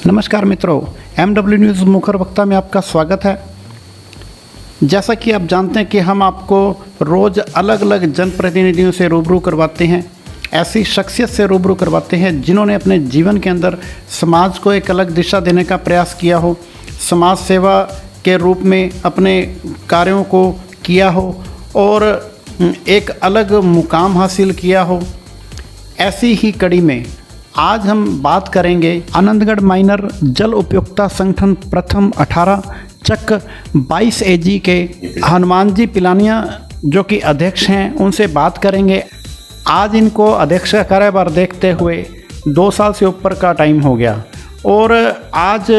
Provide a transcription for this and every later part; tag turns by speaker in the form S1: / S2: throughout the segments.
S1: नमस्कार मित्रों, MW news मुखर वक्ता में आपका स्वागत है। जैसा कि आप जानते हैं कि हम आपको रोज़ अलग अलग जनप्रतिनिधियों से रूबरू करवाते हैं, ऐसी शख्सियत से रूबरू करवाते हैं जिन्होंने अपने जीवन के अंदर समाज को एक अलग दिशा देने का प्रयास किया हो, समाज सेवा के रूप में अपने कार्यों को किया हो और एक अलग मुकाम हासिल किया हो। ऐसी ही कड़ी में आज हम बात करेंगे आनंदगढ़ माइनर जल उपयोक्ता संगठन प्रथम 18 चक 22 AG के हनुमान जी पिलानिया जो कि अध्यक्ष हैं, उनसे बात करेंगे। आज इनको अध्यक्ष का कार्यभार देखते हुए 2 साल से ऊपर का टाइम हो गया और आज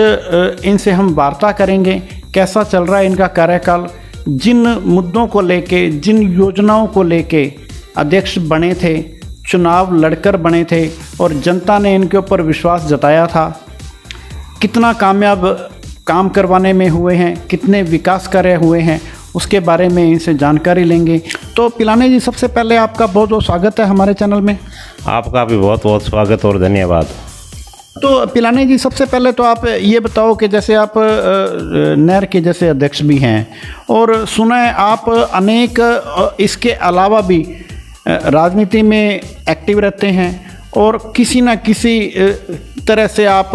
S1: इनसे हम वार्ता करेंगे कैसा चल रहा है इनका कार्यकाल, जिन मुद्दों को लेके, जिन योजनाओं को लेके अध्यक्ष बने थे, चुनाव लड़कर बने थे और जनता ने इनके ऊपर विश्वास जताया था, कितना कामयाब काम करवाने में हुए हैं, कितने विकास कार्य हुए हैं, उसके बारे में इनसे जानकारी लेंगे। तो पिलाने जी, सबसे पहले आपका बहुत बहुत स्वागत है हमारे चैनल में।
S2: आपका भी बहुत बहुत स्वागत और धन्यवाद।
S1: तो पिलाने जी, सबसे पहले तो आप ये बताओ कि जैसे आप नहर के जैसे अध्यक्ष भी हैं और सुना है आप अनेक इसके अलावा भी राजनीति में एक्टिव रहते हैं और किसी न किसी तरह से आप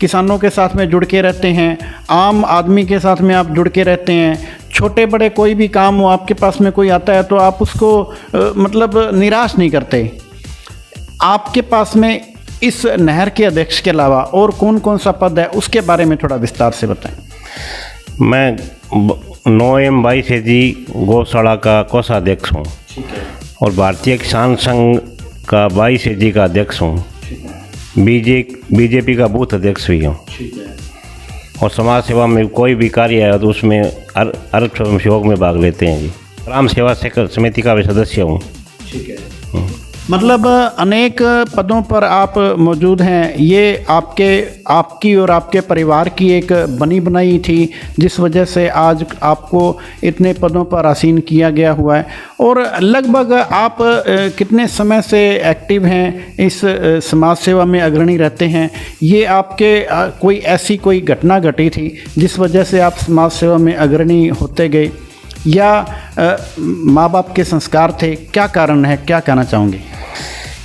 S1: किसानों के साथ में जुड़ के रहते हैं, आम आदमी के साथ में आप जुड़ के रहते हैं। छोटे बड़े कोई भी काम हो, आपके पास में कोई आता है तो आप उसको मतलब निराश नहीं करते। आपके पास में इस नहर के अध्यक्ष के अलावा और कौन कौन सा पद है, उसके बारे में थोड़ा विस्तार से बताएं।
S2: मैं 9M 22 AG गौशाला का कोषाध्यक्ष हूँ और भारतीय किसान संघ का 22 AG का अध्यक्ष हूँ। बीजेपी का बूथ अध्यक्ष भी हूँ और समाज सेवा में कोई भी कार्य है तो उसमें अर्थ स्वयंसेवक में भाग लेते हैं जी। ग्राम सेवा समिति का भी सदस्य हूँ।
S1: मतलब अनेक पदों पर आप मौजूद हैं। ये आपकी और आपके परिवार की एक बनी बनाई थी जिस वजह से आज आपको इतने पदों पर आसीन किया गया हुआ है। और लगभग आप कितने समय से एक्टिव हैं, इस समाज सेवा में अग्रणी रहते हैं? ये आपके कोई ऐसी कोई घटना घटी थी जिस वजह से आप समाज सेवा में अग्रणी होते गए, या माँ बाप के संस्कार थे? क्या कारण है, क्या कहना चाहोगे?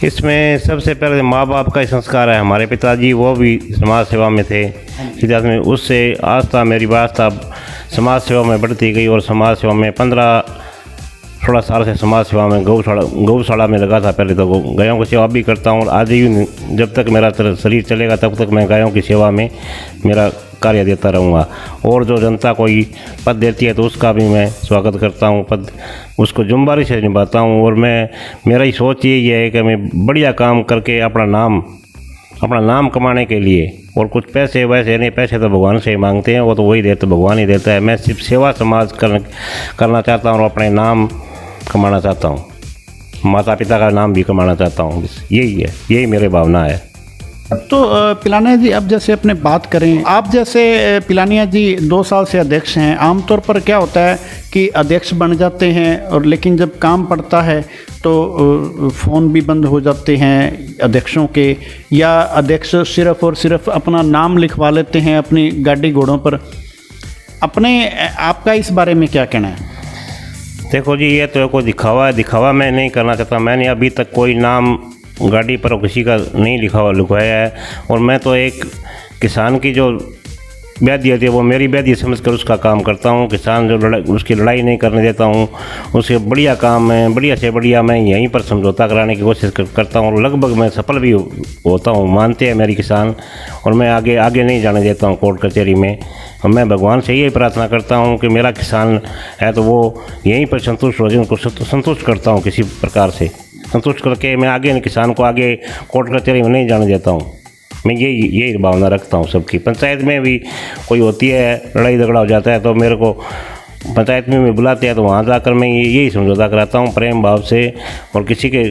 S2: इसमें सबसे पहले माँ बाप का ही संस्कार है। हमारे पिताजी वो भी समाज सेवा में थे इतिहास में, उससे आस्था मेरी वास्ता समाज सेवा में बढ़ती गई और समाज सेवा में 15-16 साल से समाज सेवा में गौशाला में लगा था। पहले तो गायों की सेवा भी करता हूँ और आज ही जब तक मेरा शरीर चलेगा तब तक मैं गायों की सेवा में मेरा कार्य देता रहूँगा। और जो जनता कोई पद देती है तो उसका भी मैं स्वागत करता हूँ, पद उसको जुम्बारी से निभाता हूँ। और मेरा ही सोच यही है कि मैं बढ़िया काम करके अपना नाम कमाने के लिए, और कुछ पैसे वैसे नहीं, पैसे तो भगवान से ही मांगते हैं, वो तो वही देते, भगवान ही देता है। मैं सिर्फ सेवा समाज करना चाहता हूँ और अपने नाम कमाना चाहता हूँ, माता पिता का नाम भी कमाना चाहता हूँ। यही है, यही मेरी भावना है।
S1: तो पिलानिया जी, अब जैसे अपने बात करें, आप जैसे पिलानिया जी 2 साल से अध्यक्ष हैं। आमतौर पर क्या होता है कि अध्यक्ष बन जाते हैं और लेकिन जब काम पड़ता है तो फ़ोन भी बंद हो जाते हैं अध्यक्षों के, या अध्यक्ष सिर्फ़ और सिर्फ अपना नाम लिखवा लेते हैं अपनी गाड़ी घोड़ों पर। आपका इस बारे में क्या कहना है?
S2: देखो जी, ये तो कोई दिखावा है, दिखावा मैं नहीं करना चाहता। मैंने अभी तक कोई नाम गाड़ी पर किसी का नहीं लिखवाया है और मैं तो एक किसान की जो व्याधि होती है वो मेरी व्याधि समझकर उसका काम करता हूँ। किसान जो उसकी लड़ाई नहीं करने देता हूँ, उसके बढ़िया काम है, बढ़िया से बढ़िया मैं यहीं पर समझौता कराने की कोशिश करता हूँ और लगभग मैं सफल भी होता हूँ, मानते हैं मेरी किसान। और मैं आगे नहीं जाने देता हूँ कोर्ट कचहरी में। और मैं भगवान से यही प्रार्थना करता हूँ कि मेरा किसान है तो वो यहीं पर संतुष्ट हो जाए, उनको संतुष्ट करता हूँ, किसी प्रकार से संतुष्ट करके मैं आगे किसान को आगे कोर्ट कचहरी में नहीं जाने देता हूँ। मैं यही भावना रखता हूँ सबकी। पंचायत में भी कोई होती है, लड़ाई झगड़ा हो जाता है तो मेरे को पंचायत में बुलाते हैं तो वहाँ जाकर मैं यही समझौता कराता हूँ प्रेम भाव से। और किसी के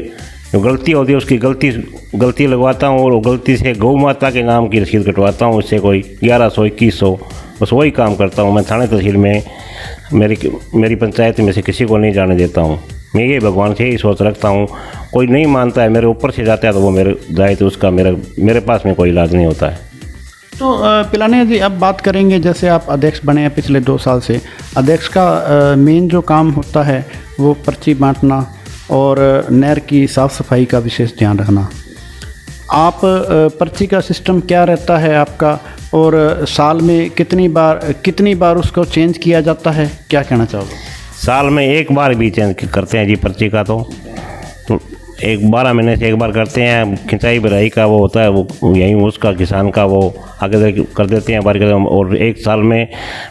S2: जो गलती होती है उसकी गलती लगवाता हूँ और गलती से गौ माता के नाम की रसीद कटवाता हूँ, उससे कोई 1100-2100, बस वही काम करता हूँ मैं। थाने तहसील में मेरी पंचायत में से किसी को नहीं जाने देता हूँ। मैं ये भगवान से ही सोच रखता हूँ, कोई नहीं मानता है, मेरे ऊपर से जाता है तो वो मेरे जाए तो उसका मेरे पास में कोई इलाज नहीं होता है।
S1: तो पिलानिया जी, अब बात करेंगे, जैसे आप अध्यक्ष बने हैं पिछले 2 साल से। अध्यक्ष का मेन जो काम होता है वो पर्ची बांटना और नहर की साफ़ सफाई का विशेष ध्यान रखना। आप पर्ची का सिस्टम क्या रहता है आपका, और साल में कितनी बार उसको चेंज किया जाता है, क्या कहना चाहोगे?
S2: साल में एक बार भी चेंज करते हैं जी पर्ची का, तो एक 12 महीने से एक बार करते हैं। खिंचाई भराई का वो होता है, वो यहीं उसका किसान का वो आगे कर देते हैं बार, और एक साल में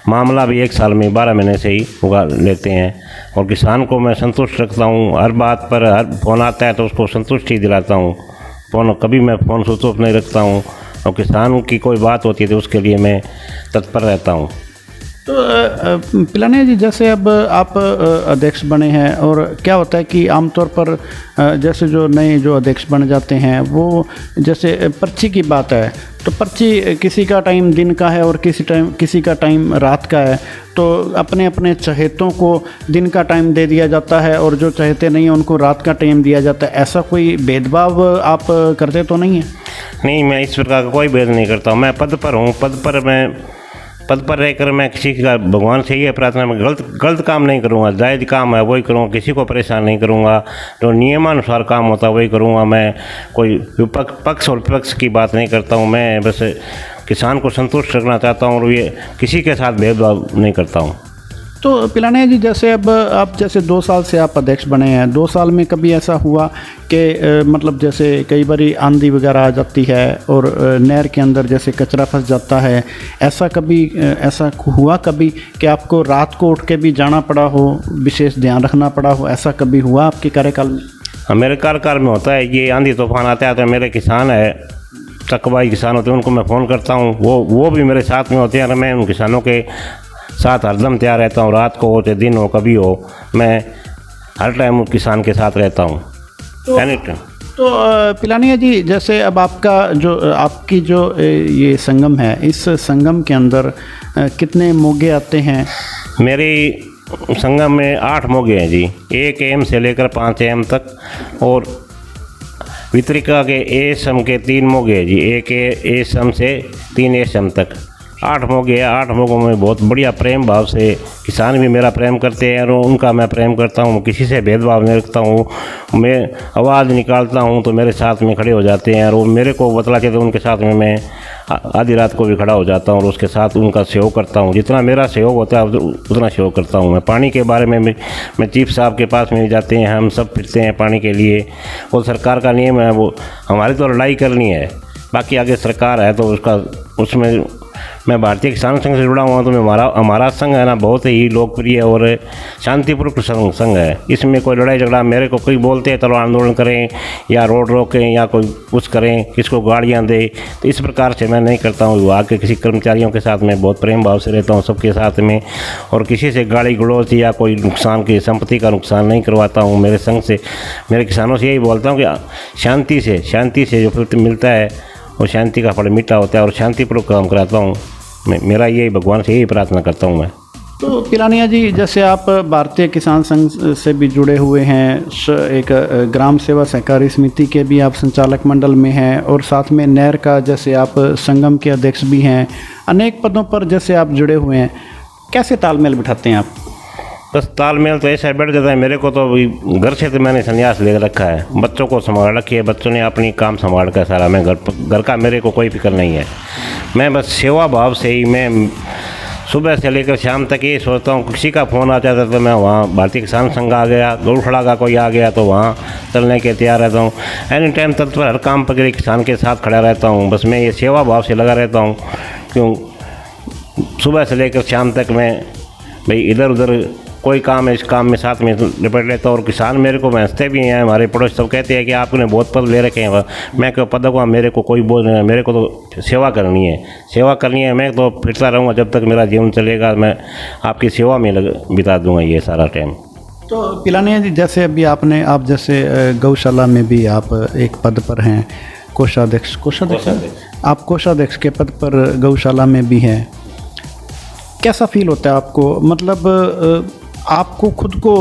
S2: मामला भी एक साल में 12 महीने से ही उगा लेते हैं। और किसान को मैं संतुष्ट रखता हूँ, हर बात पर हर फोन आता है तो उसको संतुष्टि दिलाता हूँ। कभी मैं फ़ोन स्विच ऑफ नहीं रखता हूँ, और किसान की कोई बात होती है तो उसके लिए मैं तत्पर रहता हूँ।
S1: तो पिलानिया जी, जैसे अब आप अध्यक्ष बने हैं, और क्या होता है कि आमतौर पर जैसे जो नए जो अध्यक्ष बन जाते हैं, वो जैसे पर्ची की बात है तो पर्ची किसी का टाइम दिन का है और किसी का टाइम रात का है, तो अपने अपने चहेतों को दिन का टाइम दे दिया जाता है और जो चाहते नहीं हैं उनको रात का टाइम दिया जाता है। ऐसा कोई भेदभाव आप करते तो नहीं है?
S2: नहीं, मैं इस प्रकार का कोई भेद नहीं करता हूँ। मैं पद पर हूँ, पद पर रहकर मैं किसी का भगवान से ये प्रार्थना, में गलत काम नहीं करूँगा। जायज़ काम है वही करूँगा, किसी को परेशान नहीं करूँगा। जो नियमानुसार काम होता है वही करूँगा। मैं कोई पक्ष और विपक्ष की बात नहीं करता हूँ। मैं बस किसान को संतुष्ट रखना चाहता हूँ, और ये किसी के साथ भेदभाव नहीं करता हूँ।
S1: तो पिलानिया जी, जैसे अब आप जैसे 2 साल से आप अध्यक्ष बने हैं, 2 साल में कभी ऐसा हुआ कि मतलब जैसे कई बारी आंधी वगैरह आ जाती है और नहर के अंदर जैसे कचरा फंस जाता है, ऐसा हुआ कभी कि आपको रात को उठ के भी जाना पड़ा हो, विशेष ध्यान रखना पड़ा हो, ऐसा कभी हुआ आपके कार्यकाल में?
S2: मेरे कार्यकाल में होता है, ये आंधी तूफान आता है तो मेरे किसान है, चकवाई किसान होते हैं, उनको मैं फ़ोन करता हूँ, वो भी मेरे साथ में होते हैं, और मैं उन किसानों के साथ हरदम तैयार रहता हूँ। रात को हो चाहे दिन हो, कभी हो, मैं हर टाइम उस किसान के साथ रहता हूँ, एनी टाइम।
S1: तो पिलानिया जी, जैसे अब आपकी जो ये संगम है, इस संगम के अंदर कितने मोगे आते हैं?
S2: मेरी संगम में 8 मोगे हैं जी, 1 AM से लेकर 5 AM तक, और वितरिका के एसम के 3 मोगे हैं जी, 1 एसम से 3 एसम तक 8 मोगे। 8 मोगों में बहुत बढ़िया प्रेम भाव से किसान भी मेरा प्रेम करते हैं और उनका मैं प्रेम करता हूँ। किसी से भेदभाव नहीं रखता हूँ। मैं आवाज़ निकालता हूँ तो मेरे साथ में खड़े हो जाते हैं, और वो मेरे को बतलाते तो उनके साथ में मैं आधी रात को भी खड़ा हो जाता हूँ और उसके साथ उनका सहयोग करता हूँ। जितना मेरा सहयोग होता है उतना सहयोग करता हूँ मैं। पानी के बारे में मैं चीफ साहब के पास में जाते हैं, हम सब फिरते हैं पानी के लिए। वो सरकार का नियम है, वो हमारी तो लड़ाई करनी है, बाकी आगे सरकार है तो उसमें मैं भारतीय किसान संघ से जुड़ा हुआ हूँ, तो हमारा संघ है ना बहुत ही लोकप्रिय और शांतिपूर्ण संघ है। इसमें कोई लड़ाई झगड़ा, मेरे को कोई बोलते हैं चलो आंदोलन करें या रोड रोकें या कोई कुछ करें, किसको गाड़ियाँ दे, तो इस प्रकार से मैं नहीं करता हूँ। विभाग के किसी कर्मचारियों के साथ मैं बहुत प्रेम भाव से रहता हूँ, सबके साथ में, और किसी से गाली गलौज या कोई नुकसान की संपत्ति का नुकसान नहीं करवाता हूँ। मेरे संघ से, मेरे किसानों से यही बोलता हूँ कि शांति से जो फल मिलता है वो शांति का फल मीठा होता है, और शांतिपूर्वक काम कराता हूँ। मेरा यही भगवान से यही प्रार्थना करता हूँ मैं।
S1: तो पिलानिया जी, जैसे आप भारतीय किसान संघ से भी जुड़े हुए हैं, एक ग्राम सेवा सहकारी समिति के भी आप संचालक मंडल में हैं, और साथ में नहर का जैसे आप संगम के अध्यक्ष भी हैं, अनेक पदों पर जैसे आप जुड़े हुए हैं, कैसे तालमेल बिठाते हैं आप?
S2: बस तालमेल तो ऐसा बैठ जाता है। मेरे को तो अभी घर से तो मैंने संन्यास ले रखा है, बच्चों को संभाल रखी है, बच्चों ने अपनी काम संभाल कर सारा, मैं घर का मेरे को कोई फिक्र नहीं है। मैं बस सेवा भाव से ही मैं सुबह से लेकर शाम तक ये सोचता हूँ। किसी का फ़ोन आ जाता तो मैं वहाँ भारतीय किसान संघ आ गया, गौशाला का कोई आ गया तो वहाँ चलने के तैयार रहता हूँ। एनी टाइम तत्पर हर काम पर किसान के साथ खड़ा रहता हूँ। बस मैं ये सेवा भाव से लगा रहता हूँ, क्यों सुबह से लेकर शाम तक मैं भाई इधर उधर कोई काम है, इस काम में साथ में निपट लेता हूँ। और किसान मेरे को हंसते भी हैं, हमारे पड़ोस सब कहते हैं कि आपने बहुत पद ले रखे हैं। मैं क्यों पद को, मेरे को कोई बोझ नहीं है, मेरे को तो सेवा करनी है। मैं तो फिरता रहूँगा जब तक मेरा जीवन चलेगा, मैं आपकी सेवा में बिता दूँगा ये सारा टाइम।
S1: तो पिलानिया जी, जैसे अभी आप जैसे गौशाला में भी आप एक पद पर हैं, कोषाध्यक्ष आप कोषाध्यक्ष के पद पर गौशाला में भी हैं। कैसा फील होता है आपको? मतलब आपको खुद को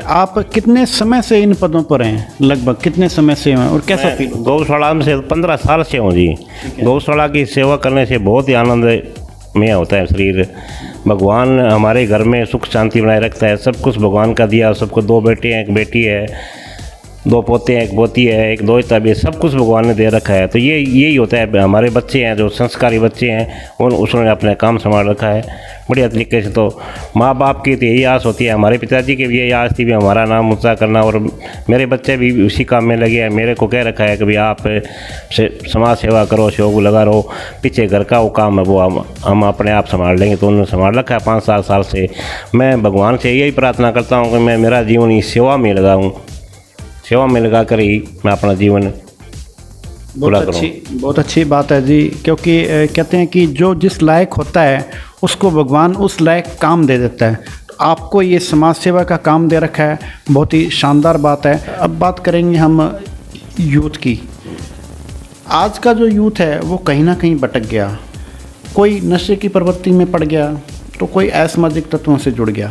S1: आप कितने समय से इन पदों पर हैं, लगभग कितने समय से हैं और कैसा फील?
S2: गौशाला में से 15 साल से हूँ जी। गौशाला की सेवा करने से बहुत ही आनंद में होता है शरीर। भगवान हमारे घर में सुख शांति बनाए रखता है। सब कुछ भगवान का दिया। सबको 2 बेटे हैं, 1 बेटी है, 2 पोते हैं, 1 पोती है, 1 दोहिता भी है। सब कुछ भगवान ने दे रखा है। तो यही होता है। हमारे बच्चे हैं जो संस्कारी बच्चे हैं, और उसने अपने काम संभाल रखा है बढ़िया तरीके से। तो माँ बाप की तो यही आस होती है, हमारे पिताजी की भी यही आस थी भी हमारा नाम ऊँचा करना, और मेरे बच्चे भी उसी काम में लगे हैं। मेरे को कह रखा है कि भाई आप समाज सेवा करो, शौक लगा रहो, पीछे घर का वो काम है वो हम अपने आप संभाल लेंगे। तो उन्होंने संभाल रखा है 5-7 साल से। मैं भगवान से यही प्रार्थना करता हूँ कि मैं मेरा जीवन इस सेवा में लगाऊँ, सेवा में लगा कर ही मैं अपना जीवन पूरा करूँ।
S1: बहुत अच्छी बात है जी, क्योंकि कहते हैं कि जो जिस लायक होता है उसको भगवान उस लायक काम दे देता है। तो आपको ये समाज सेवा का काम दे रखा है, बहुत ही शानदार बात है। अब बात करेंगे हम यूथ की। आज का जो यूथ है वो कहीं ना कहीं भटक गया, कोई नशे की प्रवृत्ति में पड़ गया, तो कोई असामाजिक तत्वों से जुड़ गया।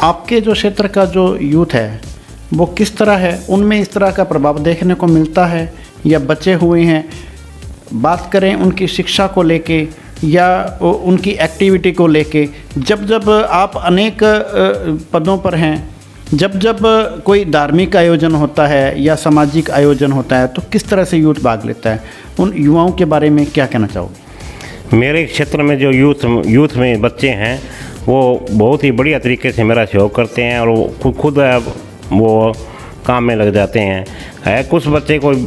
S1: आपके जो क्षेत्र का जो यूथ है वो किस तरह है, उनमें इस तरह का प्रभाव देखने को मिलता है या बचे हुए हैं? बात करें उनकी शिक्षा को लेके या उनकी एक्टिविटी को लेके, जब आप अनेक पदों पर हैं, जब कोई धार्मिक आयोजन होता है या सामाजिक आयोजन होता है, तो किस तरह से यूथ भाग लेता है? उन युवाओं के बारे में क्या कहना चाहोगे?
S2: मेरे क्षेत्र में जो यूथ में बच्चे हैं वो बहुत ही बढ़िया तरीके से मेरा सहयोग करते हैं, और वो खुद वो काम में लग जाते हैं। है कुछ बच्चे कोई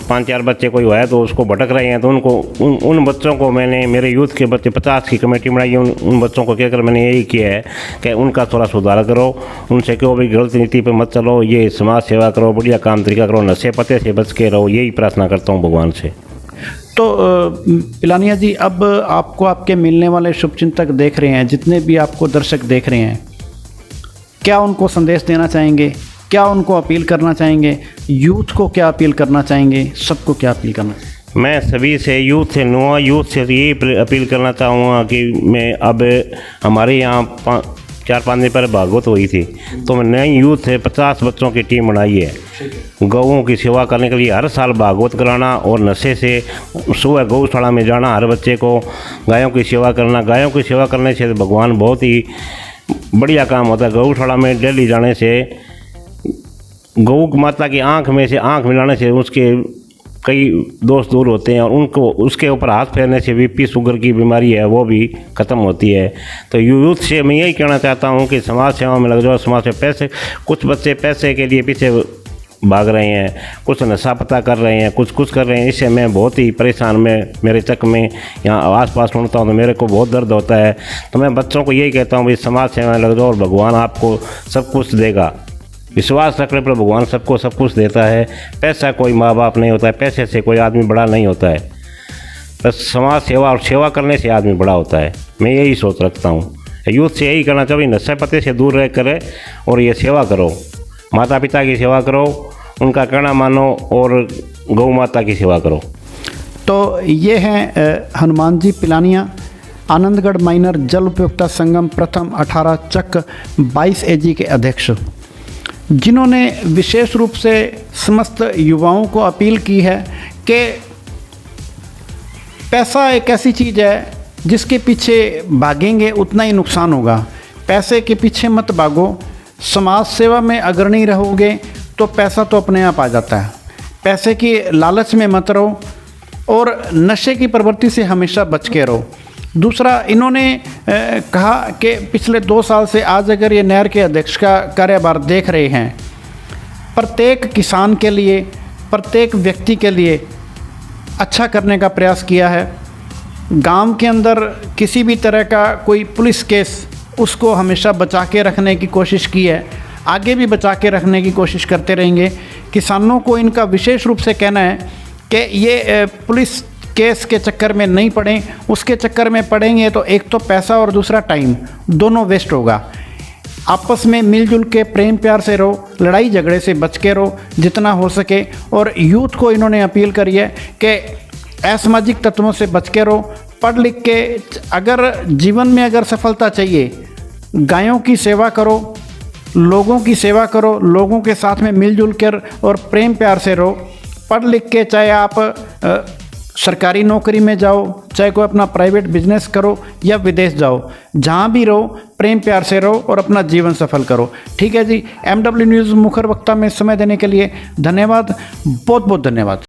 S2: 5-4 बच्चे कोई हुआ है तो उसको भटक रहे हैं, तो उनको उन बच्चों को मैंने, मेरे यूथ के बच्चे 50 की कमेटी बनाई है। उन बच्चों को कहकर मैंने यही किया है कि उनका थोड़ा सुधार करो, उनसे कहो भी गलत नीति पे मत चलो, ये समाज सेवा करो, बढ़िया काम तरीका करो, नशे पते से बच के रहो। यही प्रार्थना करता हूँ भगवान से।
S1: तो पिलानिया जी, अब आपको आपके मिलने वाले शुभचिंतक देख रहे हैं, जितने भी आपको दर्शक देख रहे हैं, क्या उनको संदेश देना चाहेंगे? क्या उनको अपील करना चाहेंगे? यूथ को क्या अपील करना चाहेंगे? सबको क्या अपील करना चाहेंगे?
S2: मैं सभी से यूथ से ये अपील करना चाहूँगा कि मैं अब हमारे यहाँ 4-5 दिन पहले भागवत हुई थी, तो मैं नई यूथ से 50 बच्चों की टीम बनाई है गौओं की सेवा करने के लिए। हर साल भागवत कराना और नशे से सुबह गौशाला में जाना, हर बच्चे को गायों की सेवा करना। गायों की सेवा करने से भगवान बहुत ही बढ़िया काम होता है। गौशाला में डेली जाने से गौ माता की आँख में से आँख मिलाने से उसके कई दोष दूर होते हैं, और उनको उसके ऊपर हाथ फेरने से बीपी शुगर की बीमारी है वो भी ख़त्म होती है। तो यूथ से मैं यही कहना चाहता हूँ कि समाज सेवा में लग जाओ। समाज से कुछ बच्चे पैसे के लिए पीछे भाग रहे हैं, कुछ नशा पता कर रहे हैं, कुछ कर रहे हैं। इससे मैं बहुत ही परेशान, मेरे चक में यहाँ आस-पास सुनता हूँ तो मेरे को बहुत दर्द होता है। तो मैं बच्चों को यही कहता हूँ भाई समाज सेवा में लग जाओ और भगवान आपको सब कुछ देगा। विश्वास रखने पर भगवान सबको सब कुछ देता है। पैसा कोई माँ बाप नहीं होता है, पैसे से कोई आदमी बड़ा नहीं होता है, बस समाज सेवा और सेवा करने से आदमी बड़ा होता है। मैं यही सोच रखता हूँ। यूथ से यही करना चाहिए, नशे पते से दूर रह करे और ये सेवा करो, माता पिता की सेवा करो, उनका कहना मानो और गौ माता की सेवा करो।
S1: तो ये हैं हनुमान जी पिलानिया, आनंदगढ़ माइनर जल उपयोगिता संगम प्रथम 18 चक 22 AG के अध्यक्ष, जिन्होंने विशेष रूप से समस्त युवाओं को अपील की है कि पैसा एक ऐसी चीज़ है जिसके पीछे भागेंगे उतना ही नुकसान होगा। पैसे के पीछे मत भागो, समाज सेवा में अगर नहीं रहोगे तो पैसा तो अपने आप आ जाता है। पैसे की लालच में मत रहो और नशे की प्रवृत्ति से हमेशा बच के रहो। दूसरा, इन्होंने कहा कि पिछले 2 साल से आज अगर ये नहर के अध्यक्ष का कार्यभार देख रहे हैं, प्रत्येक किसान के लिए, प्रत्येक व्यक्ति के लिए अच्छा करने का प्रयास किया है। गांव के अंदर किसी भी तरह का कोई पुलिस केस, उसको हमेशा बचा के रखने की कोशिश की है, आगे भी बचा के रखने की कोशिश करते रहेंगे। किसानों को इनका विशेष रूप से कहना है कि ये पुलिस केस के चक्कर में नहीं पड़ें, उसके चक्कर में पड़ेंगे तो एक तो पैसा और दूसरा टाइम दोनों वेस्ट होगा। आपस में मिलजुल के प्रेम प्यार से रहो, लड़ाई झगड़े से बच के रहो जितना हो सके। और यूथ को इन्होंने अपील करी है कि असामाजिक तत्वों से बच के रहो, पढ़ लिख के अगर जीवन में अगर सफलता चाहिए गायों की सेवा करो, लोगों की सेवा करो, लोगों के साथ में मिलजुल कर और प्रेम प्यार से रहो। पढ़ लिख के चाहे आप सरकारी नौकरी में जाओ, चाहे कोई अपना प्राइवेट बिजनेस करो या विदेश जाओ, जहाँ भी रहो प्रेम प्यार से रहो और अपना जीवन सफल करो। ठीक है जी। MW न्यूज़ मुखर वक्ता में समय देने के लिए धन्यवाद, बहुत बहुत धन्यवाद।